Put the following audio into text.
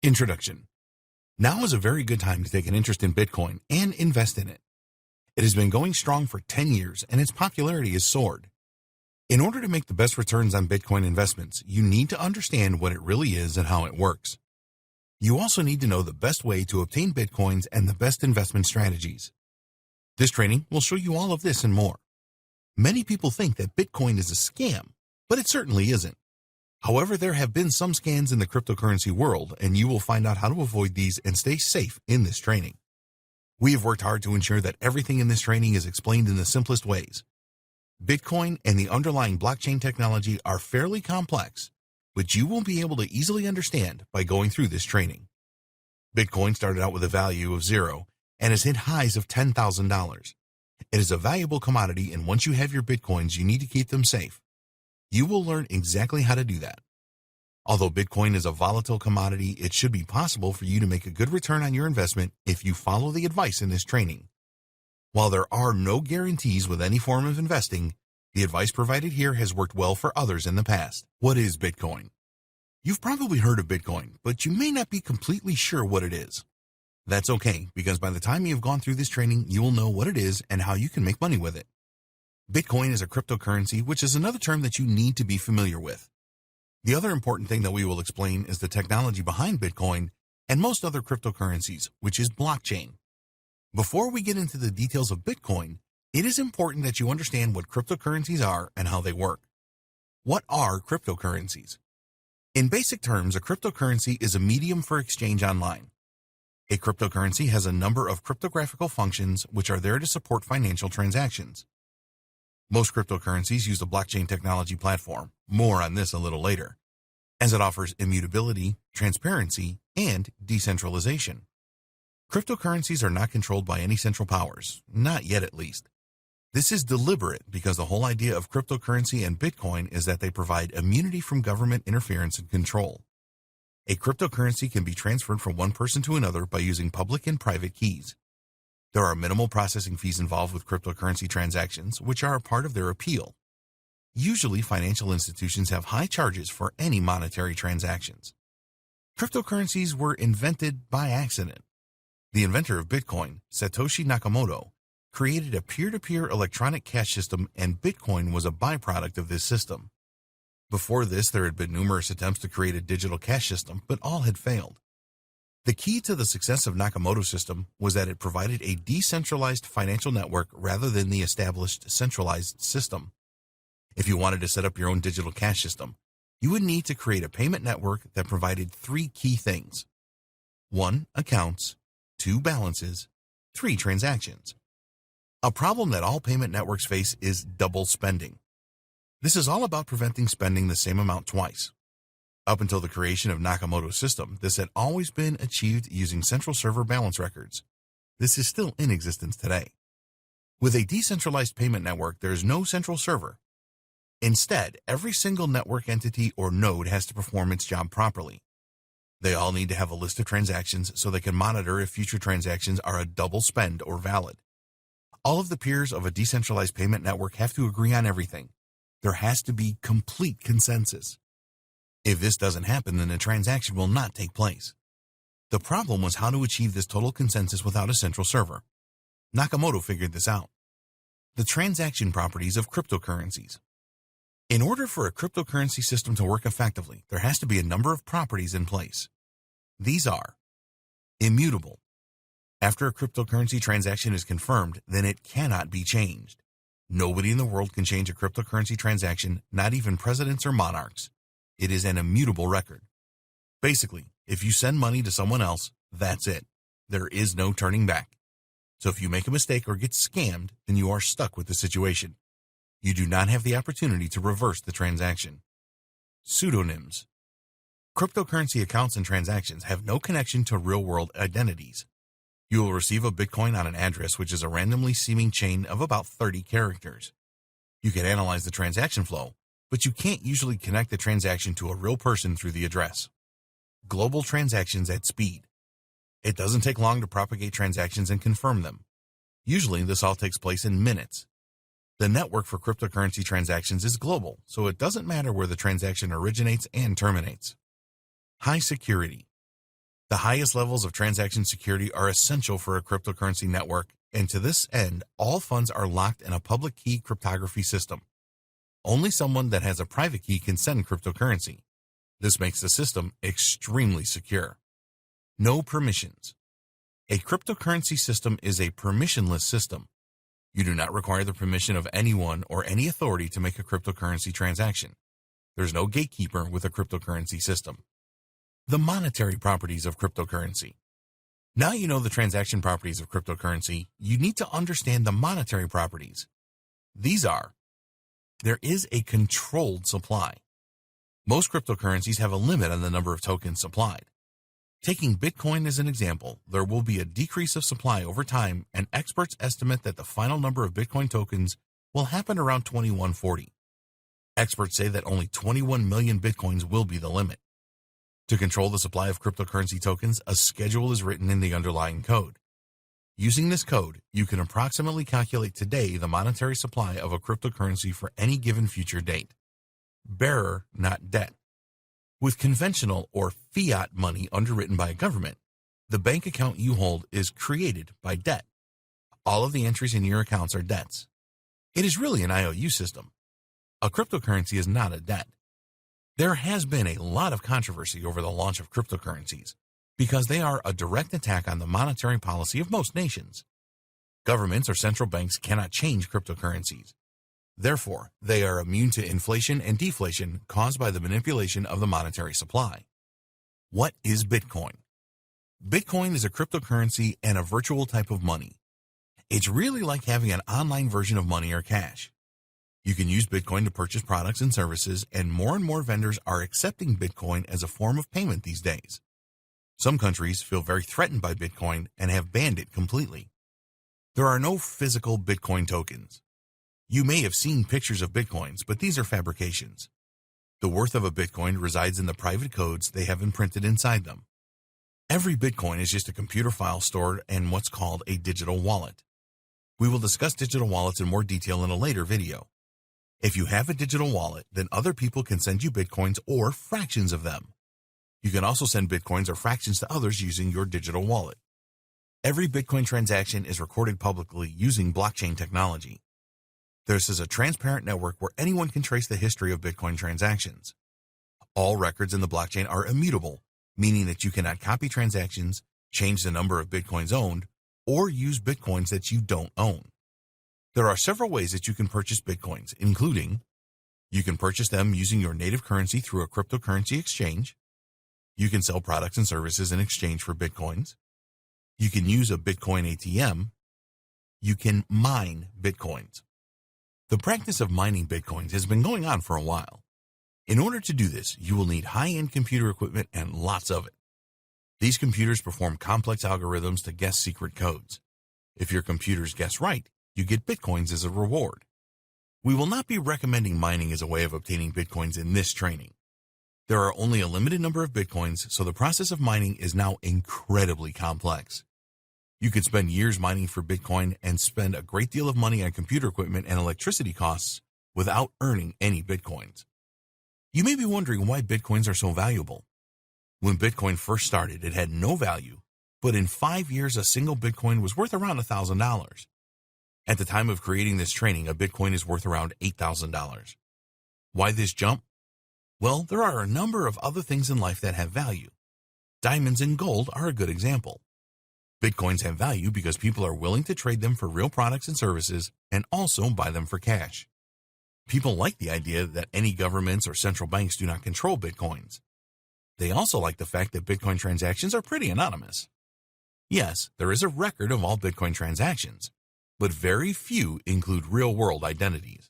Introduction. Now is a very good time to take an interest in Bitcoin and invest in it. It has been going strong for 10 years and its popularity has soared. In order to make the best returns on Bitcoin investments, you need to understand what it really is and how it works. You also need to know the best way to obtain Bitcoins and the best investment strategies. This training will show you all of this and more. Many people think that Bitcoin is a scam, but it certainly isn't. However, there have been some scams in the cryptocurrency world, and you will find out how to avoid these and stay safe in this training. We have worked hard to ensure that everything in this training is explained in the simplest ways. Bitcoin and the underlying blockchain technology are fairly complex, but you will be able to easily understand by going through this training. Bitcoin started out with a value of 0 and has hit highs of $10,000. It is a valuable commodity, and once you have your Bitcoins, you need to keep them safe. You will learn exactly how to do that. Although Bitcoin is a volatile commodity, it should be possible for you to make a good return on your investment if you follow the advice in this training. While there are no guarantees with any form of investing, the advice provided here has worked well for others in the past. What is Bitcoin? You've probably heard of Bitcoin, but you may not be completely sure what it is. That's okay, because by the time you've gone through this training, you will know what it is and how you can make money with it. Bitcoin is a cryptocurrency, which is another term that you need to be familiar with. The other important thing that we will explain is the technology behind Bitcoin and most other cryptocurrencies, which is blockchain. Before we get into the details of Bitcoin, it is important that you understand what cryptocurrencies are and how they work. What are cryptocurrencies? In basic terms, a cryptocurrency is a medium for exchange online. A cryptocurrency has a number of cryptographical functions which are there to support financial transactions. Most cryptocurrencies use the blockchain technology platform, more on this a little later, as it offers immutability, transparency, and decentralization. Cryptocurrencies are not controlled by any central powers, not yet at least. This is deliberate because the whole idea of cryptocurrency and Bitcoin is that they provide immunity from government interference and control. A cryptocurrency can be transferred from one person to another by using public and private keys. There are minimal processing fees involved with cryptocurrency transactions, which are a part of their appeal. Usually, financial institutions have high charges for any monetary transactions. Cryptocurrencies were invented by accident. The inventor of Bitcoin, Satoshi Nakamoto, created a peer-to-peer electronic cash system, and Bitcoin was a byproduct of this system. Before this, there had been numerous attempts to create a digital cash system, but all had failed. The key to the success of Nakamoto's system was that it provided a decentralized financial network rather than the established centralized system. If you wanted to set up your own digital cash system, you would need to create a payment network that provided 3 key things. 1. Accounts. 2. Balances. 3. Transactions. A problem that all payment networks face is double spending. This is all about preventing spending the same amount twice. Up until the creation of Nakamoto's system, this had always been achieved using central server balance records. This is still in existence today. With a decentralized payment network, there is no central server. Instead, every single network entity or node has to perform its job properly. They all need to have a list of transactions so they can monitor if future transactions are a double spend or valid. All of the peers of a decentralized payment network have to agree on everything. There has to be complete consensus. If this doesn't happen, then the transaction will not take place. The problem was how to achieve this total consensus without a central server. Nakamoto figured this out. The transaction properties of cryptocurrencies. In order for a cryptocurrency system to work effectively, there has to be a number of properties in place. These are immutable. After a cryptocurrency transaction is confirmed, then it cannot be changed. Nobody in the world can change a cryptocurrency transaction, not even presidents or monarchs. It is an immutable record. Basically, if you send money to someone else, that's it. There is no turning back. So if you make a mistake or get scammed, then you are stuck with the situation. You do not have the opportunity to reverse the transaction. Pseudonyms. Cryptocurrency accounts and transactions have no connection to real-world identities. You will receive a Bitcoin on an address which is a randomly seeming chain of about 30 characters. You can analyze the transaction flow, but you can't usually connect the transaction to a real person through the address. Global transactions at speed. It doesn't take long to propagate transactions and confirm them. Usually, this all takes place in minutes. The network for cryptocurrency transactions is global, so it doesn't matter where the transaction originates and terminates. High security. The highest levels of transaction security are essential for a cryptocurrency network, and to this end, all funds are locked in a public key cryptography system. Only someone that has a private key can send cryptocurrency. This makes the system extremely secure. No permissions. A cryptocurrency system is a permissionless system. You do not require the permission of anyone or any authority to make a cryptocurrency transaction. There's no gatekeeper with a cryptocurrency system. The monetary properties of cryptocurrency. Now you know the transaction properties of cryptocurrency, you need to understand the monetary properties. These are: there is a controlled supply. Most cryptocurrencies have a limit on the number of tokens supplied. Taking Bitcoin as an example, there will be a decrease of supply over time, and experts estimate that the final number of Bitcoin tokens will happen around 2140. Experts say that only 21 million Bitcoins will be the limit. To control the supply of cryptocurrency tokens, a schedule is written in the underlying code. Using this code, you can approximately calculate today the monetary supply of a cryptocurrency for any given future date. Bearer, not debt. With conventional or fiat money underwritten by a government, the bank account you hold is created by debt. All of the entries in your accounts are debts. It is really an IOU system. A cryptocurrency is not a debt. There has been a lot of controversy over the launch of cryptocurrencies because they are a direct attack on the monetary policy of most nations. Governments or central banks cannot change cryptocurrencies. Therefore, they are immune to inflation and deflation caused by the manipulation of the monetary supply. What is Bitcoin? Bitcoin is a cryptocurrency and a virtual type of money. It's really like having an online version of money or cash. You can use Bitcoin to purchase products and services, and more vendors are accepting Bitcoin as a form of payment these days. Some countries feel very threatened by Bitcoin and have banned it completely. There are no physical Bitcoin tokens. You may have seen pictures of Bitcoins, but these are fabrications. The worth of a Bitcoin resides in the private codes they have imprinted inside them. Every Bitcoin is just a computer file stored in what's called a digital wallet. We will discuss digital wallets in more detail in a later video. If you have a digital wallet, then other people can send you Bitcoins or fractions of them. You can also send Bitcoins or fractions to others using your digital wallet. Every Bitcoin transaction is recorded publicly using blockchain technology. This is a transparent network where anyone can trace the history of Bitcoin transactions. All records in the blockchain are immutable, meaning that you cannot copy transactions, change the number of Bitcoins owned, or use Bitcoins that you don't own. There are several ways that you can purchase Bitcoins, including: you can purchase them using your native currency through a cryptocurrency exchange. You can sell products and services in exchange for Bitcoins. You can use a Bitcoin ATM. You can mine Bitcoins. The practice of mining Bitcoins has been going on for a while. In order to do this, you will need high-end computer equipment and lots of it. These computers perform complex algorithms to guess secret codes. If your computers guess right, you get Bitcoins as a reward. We will not be recommending mining as a way of obtaining Bitcoins in this training. There are only a limited number of Bitcoins, so the process of mining is now incredibly complex. You could spend years mining for Bitcoin and spend a great deal of money on computer equipment and electricity costs without earning any Bitcoins. You may be wondering why Bitcoins are so valuable. When Bitcoin first started, it had no value, but in 5 years, a single Bitcoin was worth around $1,000. At the time of creating this training, a Bitcoin is worth around $8,000. Why this jump? Well, there are a number of other things in life that have value. Diamonds and gold are a good example. Bitcoins have value because people are willing to trade them for real products and services and also buy them for cash. People like the idea that any governments or central banks do not control Bitcoins. They also like the fact that Bitcoin transactions are pretty anonymous. Yes, there is a record of all Bitcoin transactions, but very few include real-world identities.